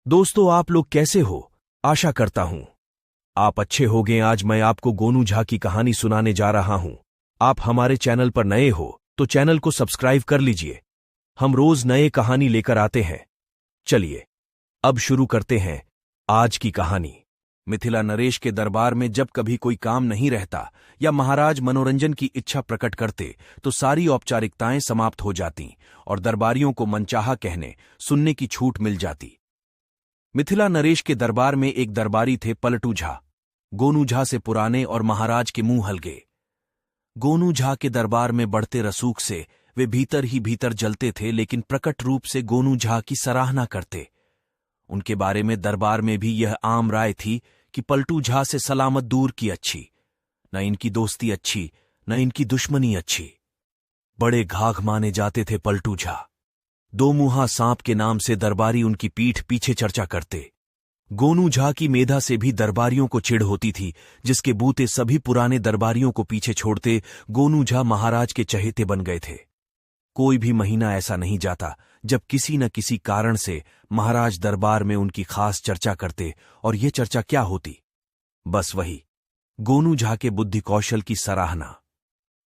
दोस्तों, आप लोग कैसे हो? आशा करता हूं आप अच्छे होंगे। आज मैं आपको गोनू झा की कहानी सुनाने जा रहा हूं। आप हमारे चैनल पर नए हो तो चैनल को सब्सक्राइब कर लीजिए। हम रोज नए कहानी लेकर आते हैं। चलिए अब शुरू करते हैं आज की कहानी। मिथिला नरेश के दरबार में जब कभी कोई काम नहीं रहता या महाराज मनोरंजन की इच्छा प्रकट करते तो सारी औपचारिकताएं समाप्त हो जातीं और दरबारियों को मनचाहा कहने सुनने की छूट मिल जाती। मिथिला नरेश के दरबार में एक दरबारी थे पलटू झा। गोनू झा से पुराने और महाराज के मुंह हलगे। गोनू झा के दरबार में बढ़ते रसूख से वे भीतर ही भीतर जलते थे, लेकिन प्रकट रूप से गोनू झा की सराहना करते। उनके बारे में दरबार में भी यह आम राय थी कि पलटू झा से सलामत दूर की अच्छी। न इनकी दोस्ती अच्छी, न इनकी दुश्मनी अच्छी। बड़े घाघ माने जाते थे पलटू झा। दो मुंहा सांप के नाम से दरबारी उनकी पीठ पीछे चर्चा करते। गोनू झा की मेधा से भी दरबारियों को चिढ़ होती थी, जिसके बूते सभी पुराने दरबारियों को पीछे छोड़ते गोनू झा महाराज के चहेते बन गए थे। कोई भी महीना ऐसा नहीं जाता जब किसी न किसी कारण से महाराज दरबार में उनकी खास चर्चा करते। और ये चर्चा क्या होती? बस वही, गोनू झा के बुद्धि कौशल की सराहना।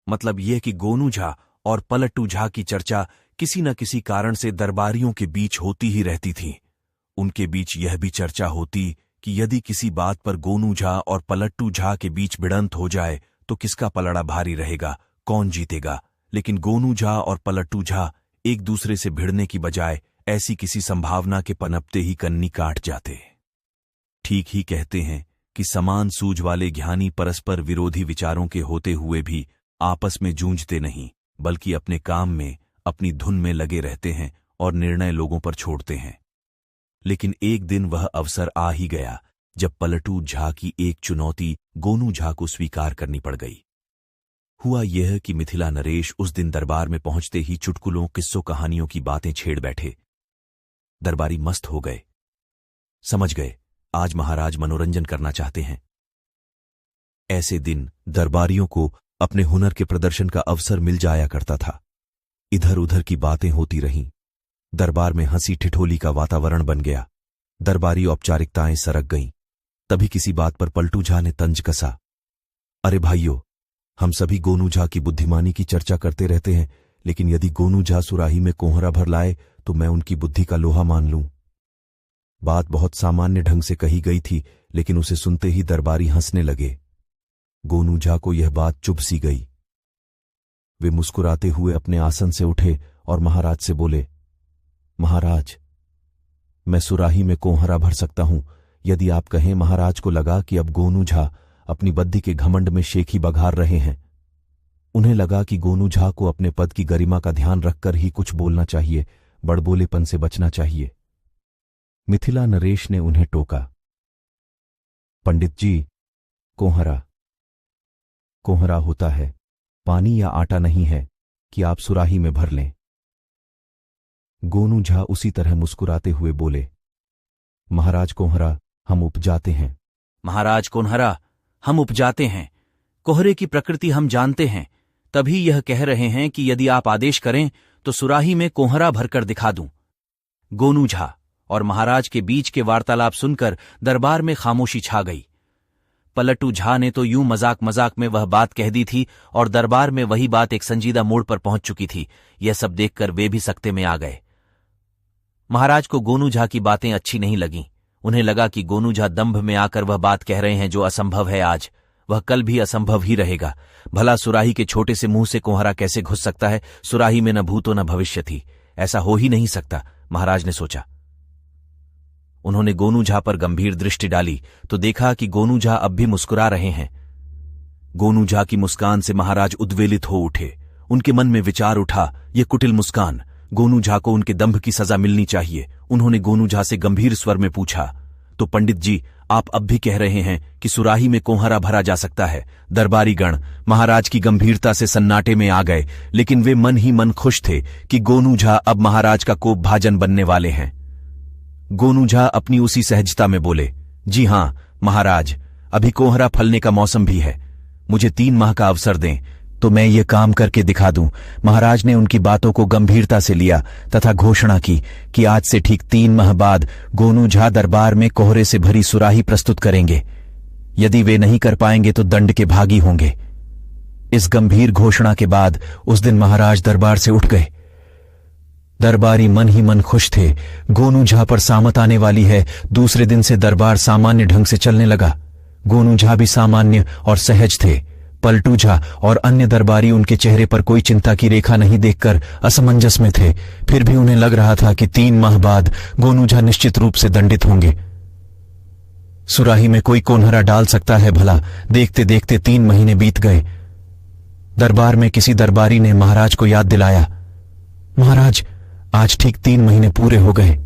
मतलब यह कि गोनू झा और पलटू झा की चर्चा किसी न किसी कारण से दरबारियों के बीच होती ही रहती थी। उनके बीच यह भी चर्चा होती कि यदि किसी बात पर गोनू झा और पलटू झा के बीच भिड़ंत हो जाए तो किसका पलड़ा भारी रहेगा, कौन जीतेगा। लेकिन गोनू झा और पलटू झा एक दूसरे से भिड़ने की बजाय ऐसी किसी संभावना के पनपते ही कन्नी काट जाते। ठीक ही कहते हैं कि समान सूझ वाले ज्ञानी परस्पर विरोधी विचारों के होते हुए भी आपस में जूझते नहीं, बल्कि अपने काम में अपनी धुन में लगे रहते हैं और निर्णय लोगों पर छोड़ते हैं। लेकिन एक दिन वह अवसर आ ही गया जब पलटू झा की एक चुनौती गोनू झा को स्वीकार करनी पड़ गई। हुआ यह कि मिथिला नरेश उस दिन दरबार में पहुंचते ही चुटकुलों, किस्सों, कहानियों की बातें छेड़ बैठे। दरबारी मस्त हो गए, समझ गए आज महाराज मनोरंजन करना चाहते हैं। ऐसे दिन दरबारियों को अपने हुनर के प्रदर्शन का अवसर मिल जाया करता था। इधर उधर की बातें होती रहीं। दरबार में हंसी ठिठोली का वातावरण बन गया। दरबारी औपचारिकताएं सरक गईं। तभी किसी बात पर पलटू झा ने तंज कसा। अरे भाइयों, हम सभी गोनू झा की बुद्धिमानी की चर्चा करते रहते हैं, लेकिन यदि गोनू झा सुराही में कोहरा भर लाए तो मैं उनकी बुद्धि का लोहा मान लूं। बात बहुत सामान्य ढंग से कही गई थी, लेकिन उसे सुनते ही दरबारी हंसने लगे। गोनू झा को यह बात चुभ सी गई। वे मुस्कुराते हुए अपने आसन से उठे और महाराज से बोले, महाराज, मैं सुराही में कोहरा भर सकता हूं यदि आप कहें। महाराज को लगा कि अब गोनू झा अपनी बद्दी के घमंड में शेखी बघार रहे हैं। उन्हें लगा कि गोनू झा को अपने पद की गरिमा का ध्यान रखकर ही कुछ बोलना चाहिए, बड़बोलेपन से बचना चाहिए। मिथिला नरेश ने उन्हें टोका, पंडित जी, कोहरा कोहरा होता है, पानी या आटा नहीं है कि आप सुराही में भर लें। गोनू झा उसी तरह मुस्कुराते हुए बोले, महाराज कोहरा हम उपजाते हैं। महाराज कोहरा हम उपजाते हैं। कोहरे की प्रकृति हम जानते हैं, तभी यह कह रहे हैं कि यदि आप आदेश करें तो सुराही में कोहरा भरकर दिखा दूं। गोनू झा और महाराज के बीच के वार्तालाप सुनकर दरबार में खामोशी छा गई। पलटू झा ने तो यूं मजाक मजाक में वह बात कह दी थी और दरबार में वही बात एक संजीदा मोड़ पर पहुंच चुकी थी। यह सब देखकर वे भी सकते में आ गए। महाराज को गोनू झा की बातें अच्छी नहीं लगीं। उन्हें लगा कि गोनू झा दंभ में आकर वह बात कह रहे हैं जो असंभव है आज, वह कल भी असंभव ही रहेगा। भला सुराही के छोटे से मुंह से कोहरा कैसे घुस सकता है? सुराही में न भूतो न भविष्य थी, ऐसा हो ही नहीं सकता, महाराज ने सोचा। उन्होंने गोनू झा पर गंभीर दृष्टि डाली तो देखा कि गोनू झा अब भी मुस्कुरा रहे हैं। गोनू झा की मुस्कान से महाराज उद्वेलित हो उठे। उनके मन में विचार उठा, ये कुटिल मुस्कान, गोनू झा को उनके दंभ की सजा मिलनी चाहिए। उन्होंने गोनू झा से गंभीर स्वर में पूछा, तो पंडित जी, आप अब भी कह रहे हैं कि सुराही में कोहरा भरा जा सकता है? दरबारी गण महाराज की गंभीरता से सन्नाटे में आ गए, लेकिन वे मन ही मन खुश थे कि गोनू झा अब महाराज का कोप भाजन बनने वाले हैं। गोनू झा अपनी उसी सहजता में बोले, जी हां महाराज, अभी कोहरा फलने का मौसम भी है। मुझे 3 माह का अवसर दें, तो मैं ये काम करके दिखा दूं। महाराज ने उनकी बातों को गंभीरता से लिया तथा घोषणा की कि आज से ठीक 3 माह बाद गोनू झा दरबार में कोहरे से भरी सुराही प्रस्तुत करेंगे। यदि वे नहीं कर पाएंगे तो दंड के भागी होंगे। इस गंभीर घोषणा के बाद उस दिन महाराज दरबार से उठ गए। दरबारी मन ही मन खुश थे। गोनू झा पर सामत आने वाली है। दूसरे दिन से दरबार सामान्य ढंग से चलने लगा। गोनू झा भी सामान्य और सहज थे। पलटू झा और अन्य दरबारी उनके चेहरे पर कोई चिंता की रेखा नहीं देखकर असमंजस में थे। फिर भी उन्हें लग रहा था कि 3 माह बाद गोनू झा निश्चित रूप से दंडित होंगे। सुराही में कोई कोन्हरा डाल सकता है भला। देखते देखते 3 महीने बीत गए। दरबार में किसी दरबारी ने महाराज को याद दिलाया, महाराज आज ठीक 3 महीने पूरे हो गए।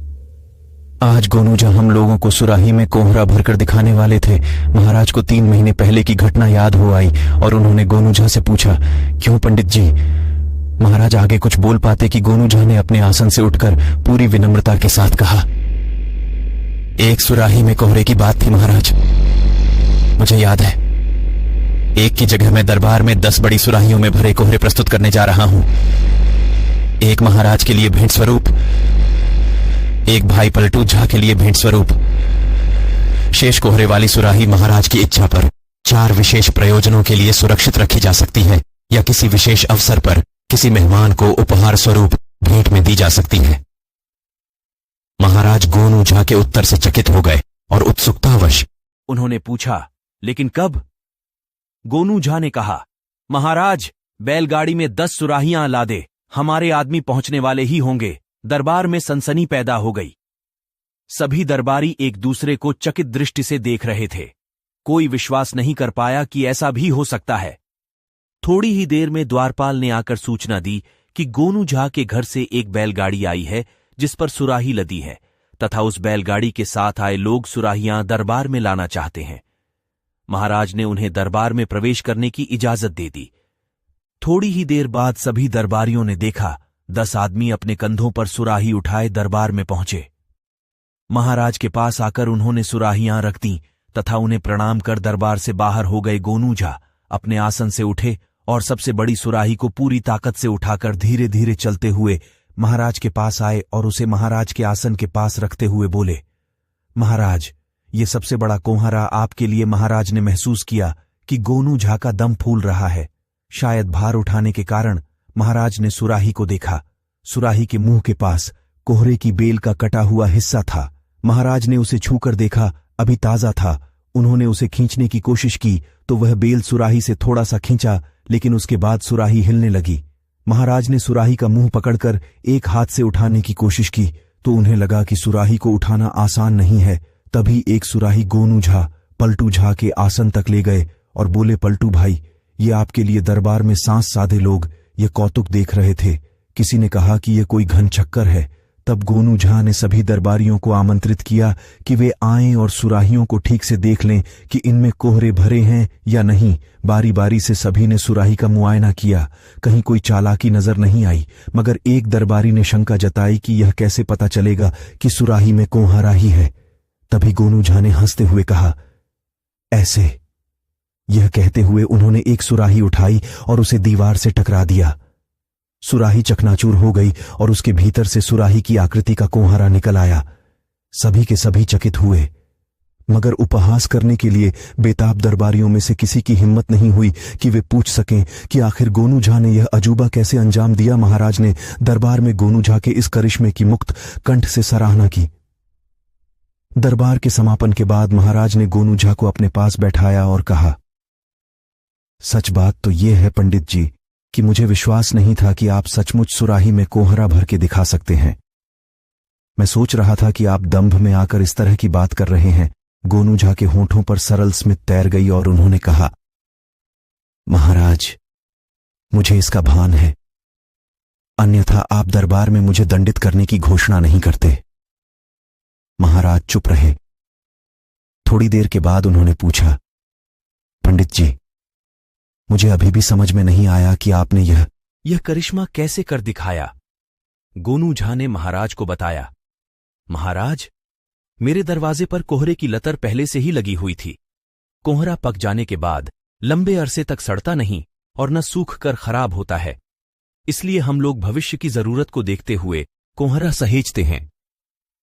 आज गोनू झा हम लोगों को सुराही में कोहरा भरकर दिखाने वाले थे। महाराज को 3 महीने पहले की घटना याद हो आई और उन्होंने गोनू झा से पूछा, क्यों पंडित जी? महाराज आगे कुछ बोल पाते कि गोनू झा ने अपने आसन से उठकर पूरी विनम्रता के साथ कहा, एक सुराही में कोहरे की बात थी महाराज, मुझे याद है। एक की जगह मैं दरबार में 10 बड़ी सुराहियों में भरे कोहरे प्रस्तुत करने जा रहा हूं। एक महाराज के लिए भेंट स्वरूप, एक भाई पलटू झा के लिए भेंट स्वरूप। शेष कोहरे वाली सुराही महाराज की इच्छा पर 4 विशेष प्रयोजनों के लिए सुरक्षित रखी जा सकती है या किसी विशेष अवसर पर किसी मेहमान को उपहार स्वरूप भेंट में दी जा सकती है। महाराज गोनू झा के उत्तर से चकित हो गए और उत्सुकतावश उन्होंने पूछा, लेकिन कब? गोनू झा ने कहा, महाराज बैलगाड़ी में 10 सुराहियां ला दे, हमारे आदमी पहुंचने वाले ही होंगे। दरबार में सनसनी पैदा हो गई। सभी दरबारी एक दूसरे को चकित दृष्टि से देख रहे थे। कोई विश्वास नहीं कर पाया कि ऐसा भी हो सकता है। थोड़ी ही देर में द्वारपाल ने आकर सूचना दी कि गोनू झा के घर से एक बैलगाड़ी आई है जिस पर सुराही लदी है तथा उस बैलगाड़ी के साथ आए लोग सुराहियां दरबार में लाना चाहते हैं। महाराज ने उन्हें दरबार में प्रवेश करने की इजाजत दे दी। थोड़ी ही देर बाद सभी दरबारियों ने देखा 10 आदमी अपने कंधों पर सुराही उठाए दरबार में पहुंचे। महाराज के पास आकर उन्होंने सुराहियां रख दी तथा उन्हें प्रणाम कर दरबार से बाहर हो गए। गोनू झा अपने आसन से उठे और सबसे बड़ी सुराही को पूरी ताकत से उठाकर धीरे धीरे चलते हुए महाराज के पास आए और उसे महाराज के आसन के पास रखते हुए बोले, महाराज ये सबसे बड़ा कोहरा आपके लिए। महाराज ने महसूस किया कि गोनू झा का दम फूल रहा है। शायद भार उठाने के कारण महाराज ने सुराही को देखा। सुराही के मुंह के पास कोहरे की बेल का कटा हुआ हिस्सा था। महाराज ने उसे छूकर देखा, अभी ताजा था। उन्होंने उसे खींचने की कोशिश की तो वह बेल सुराही से थोड़ा सा खींचा, लेकिन उसके बाद सुराही हिलने लगी। महाराज ने सुराही का मुंह पकड़कर एक हाथ से उठाने की कोशिश की तो उन्हें लगा कि सुराही को उठाना आसान नहीं है। तभी एक सुराही गोनू झा पलटू झा के आसन तक ले गए और बोले, पलटू भाई, ये आपके लिए दरबार में सांस साधे लोग ये कौतुक देख रहे थे। किसी ने कहा कि ये कोई घन चक्कर है। तब गोनू झा ने सभी दरबारियों को आमंत्रित किया कि वे आएं और सुराहियों को ठीक से देख लें कि इनमें कोहरे भरे हैं या नहीं। बारी बारी से सभी ने सुराही का मुआयना किया। कहीं कोई चालाकी नजर नहीं आई, मगर एक दरबारी ने शंका जताई कि यह कैसे पता चलेगा कि सुराही में कोहरा ही है। तभी गोनू झा ने हंसते हुए कहा, ऐसे। यह कहते हुए उन्होंने एक सुराही उठाई और उसे दीवार से टकरा दिया। सुराही चकनाचूर हो गई और उसके भीतर से सुराही की आकृति का कोहरा निकल आया। सभी के सभी चकित हुए, मगर उपहास करने के लिए बेताब दरबारियों में से किसी की हिम्मत नहीं हुई कि वे पूछ सकें कि आखिर गोनू झा ने यह अजूबा कैसे अंजाम दिया। महाराज ने दरबार में गोनू झा के इस करिश्मे की मुक्त कंठ से सराहना की। दरबार के समापन के बाद महाराज ने गोनू झा को अपने पास बैठाया और कहा, सच बात तो यह है पंडित जी कि मुझे विश्वास नहीं था कि आप सचमुच सुराही में कोहरा भर के दिखा सकते हैं। मैं सोच रहा था कि आप दंभ में आकर इस तरह की बात कर रहे हैं। गोनू झा के होठों पर सरल स्मित तैर गई और उन्होंने कहा, महाराज मुझे इसका भान है, अन्यथा आप दरबार में मुझे दंडित करने की घोषणा नहीं करते। महाराज चुप रहे। थोड़ी देर के बाद उन्होंने पूछा, पंडित जी मुझे अभी भी समझ में नहीं आया कि आपने यह करिश्मा कैसे कर दिखाया। गोनू झा ने महाराज को बताया, महाराज मेरे दरवाजे पर कोहरे की लतर पहले से ही लगी हुई थी। कोहरा पक जाने के बाद लंबे अरसे तक सड़ता नहीं और न सूख कर खराब होता है। इसलिए हम लोग भविष्य की जरूरत को देखते हुए कोहरा सहेजते हैं।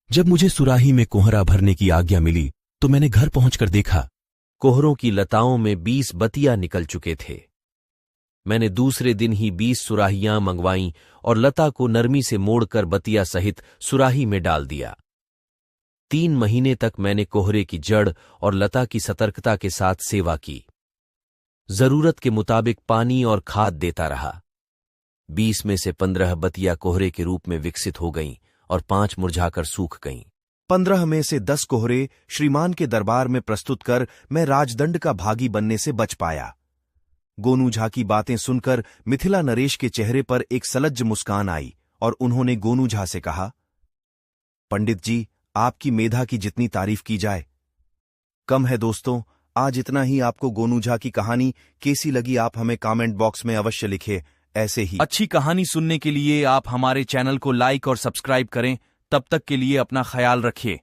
जब मुझे सुराही में कोहरा भरने की आज्ञा मिली तो मैंने घर पहुंचकर देखा कोहरों की लताओं में 20 बतिया निकल चुके थे। मैंने दूसरे दिन ही 20 सुराहियां मंगवाईं और लता को नरमी से मोड़कर बतिया सहित सुराही में डाल दिया। 3 महीने तक मैंने कोहरे की जड़ और लता की सतर्कता के साथ सेवा की। जरूरत के मुताबिक पानी और खाद देता रहा। 20 में से 15 बतिया कोहरे के रूप में विकसित हो गईं और 5 मुरझाकर सूख गईं। 15 में से 10 कोहरे श्रीमान के दरबार में प्रस्तुत कर मैं राजदंड का भागी बनने से बच पाया। गोनू झा की बातें सुनकर मिथिला नरेश के चेहरे पर एक सलज्ज मुस्कान आई और उन्होंने गोनू झा से कहा, पंडित जी, आपकी मेधा की जितनी तारीफ की जाए कम है। दोस्तों, आज इतना ही। आपको गोनू झा की कहानी कैसी लगी आप हमें कमेंट बॉक्स में अवश्य लिखें। ऐसे ही अच्छी कहानी सुनने के लिए आप हमारे चैनल को लाइक और सब्सक्राइब करें। तब तक के लिए अपना ख्याल रखिए।